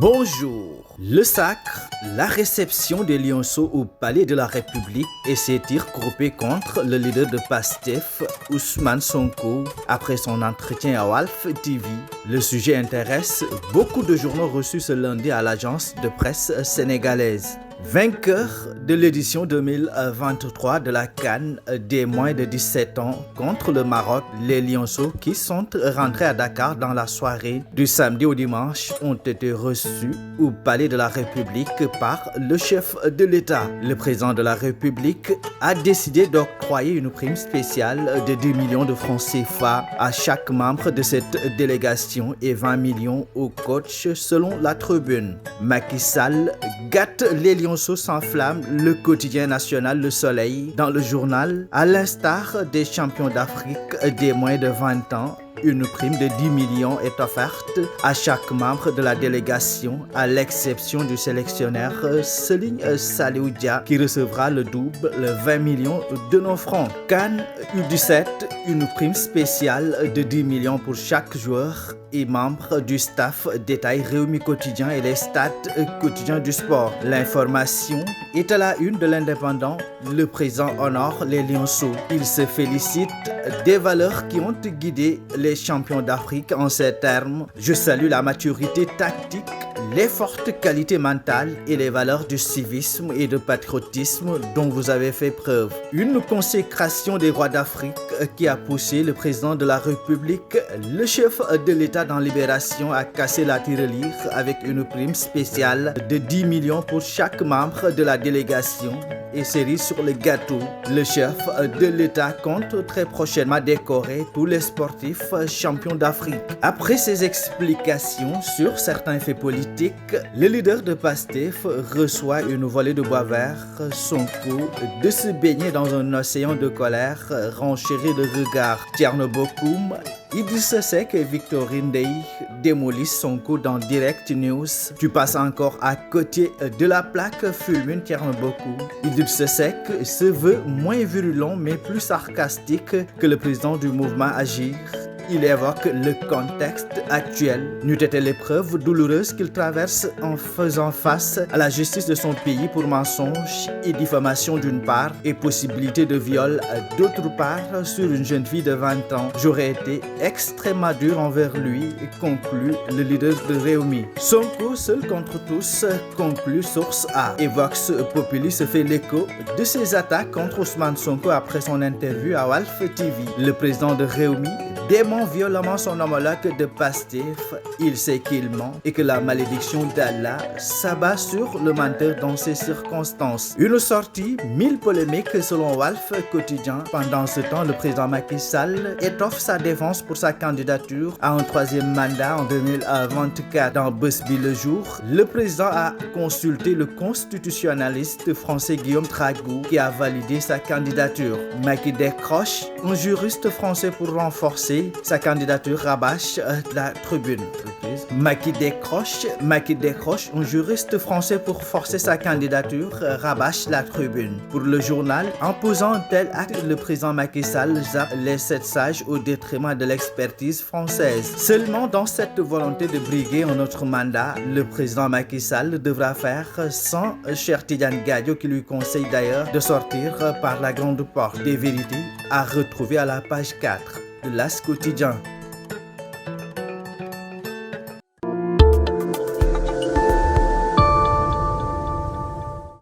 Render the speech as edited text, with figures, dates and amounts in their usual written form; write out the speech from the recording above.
Bonjour. Le sacre, la réception des lionceaux au palais de la République et ses tirs groupés contre le leader de PASTEF, Ousmane Sonko, après son entretien à Walf TV. Le sujet intéresse beaucoup de journaux reçus ce lundi à l'agence de presse sénégalaise. Vainqueur de l'édition 2023 de la CAN des moins de 17 ans contre le Maroc, les lionceaux qui sont rentrés à Dakar dans la soirée du samedi au dimanche ont été reçus au palais de la République par le chef de l'État. Le président de la République a décidé d'octroyer une prime spéciale de 10 millions de francs CFA à chaque membre de cette délégation et 20 millions au coach selon la tribune. Macky Sall gâte les lionceaux s'enflamme le quotidien national Le Soleil dans le journal, à l'instar des champions d'Afrique des moins de 20 ans. Une prime de 10 millions est offerte à chaque membre de la délégation, à l'exception du sélectionneur Serigne Saliou Dia qui recevra le double, le 20 millions de nos francs. CAN U17, une prime spéciale de 10 millions pour chaque joueur et membre du staff, détail Rewmi Quotidien et les stats quotidiens du sport. L'information est à la une de l'Indépendant. Le président honore les lionceaux. Il se félicite des valeurs qui ont guidé les champions d'Afrique en ces termes. Je salue la maturité tactique, les fortes qualités mentales et les valeurs du civisme et de patriotisme dont vous avez fait preuve. Une consécration des rois d'Afrique qui a poussé le président de la République, le chef de l'État dans Libération, à casser la tirelire avec une prime spéciale de 10 millions pour chaque membre de la délégation. Et cerise sur le gâteau, le chef de l'État compte très prochainement décorer tous les sportifs champions d'Afrique. Après ces explications sur certains faits politiques, le leader de PASTEF reçoit une volée de bois vert. Sonko de se baigner dans un océan de colère, renchéri de regards. Thierno Bocoum, Idrissa Seck et Victorine Ndeye démolissent Sonko dans Direct News. Tu passes encore à côté de la plaque, fulmine Thierno Bocoum. Idrissa Seck se veut moins virulent mais plus sarcastique que le président du mouvement Agir. Il évoque le contexte actuel. N'eût été l'épreuve douloureuse qu'il traverse en faisant face à la justice de son pays pour mensonge et diffamation d'une part et possibilité de viol d'autre part sur une jeune fille de 20 ans. J'aurais été extrêmement dur envers lui, conclut le leader de Rewmi. Sonko seul contre tous, conclut Source A. Et Vox Populi se fait l'écho de ses attaques contre Ousmane Sonko après son interview à Walf TV. Le président de Rewmi dément violemment son homologue de PASTEF. Il sait qu'il ment et que la malédiction d'Allah s'abat sur le menteur dans ces circonstances. Une sortie, 1000 polémiques selon Walf Quotidien. Pendant ce temps, le président Macky Sall étoffe sa défense pour sa candidature à un troisième mandat en 2024. Dans Busby le jour, le président a consulté le constitutionnaliste français Guillaume Tragou qui a validé sa candidature. Macky décroche un juriste français pour renforcer sa candidature, rabâche la tribune. Macky décroche un juriste français pour forcer sa candidature, rabâche la tribune. Pour le journal, en posant un tel acte, le président Macky Sall zappe les 7 sages au détriment de l'expertise française. Seulement dans cette volonté de briguer un autre mandat, le président Macky Sall devra faire sans Cheikh Tidiane Gadio qui lui conseille d'ailleurs de sortir par la grande porte. Des vérités à retrouver à la page 4 de l'As Quotidien.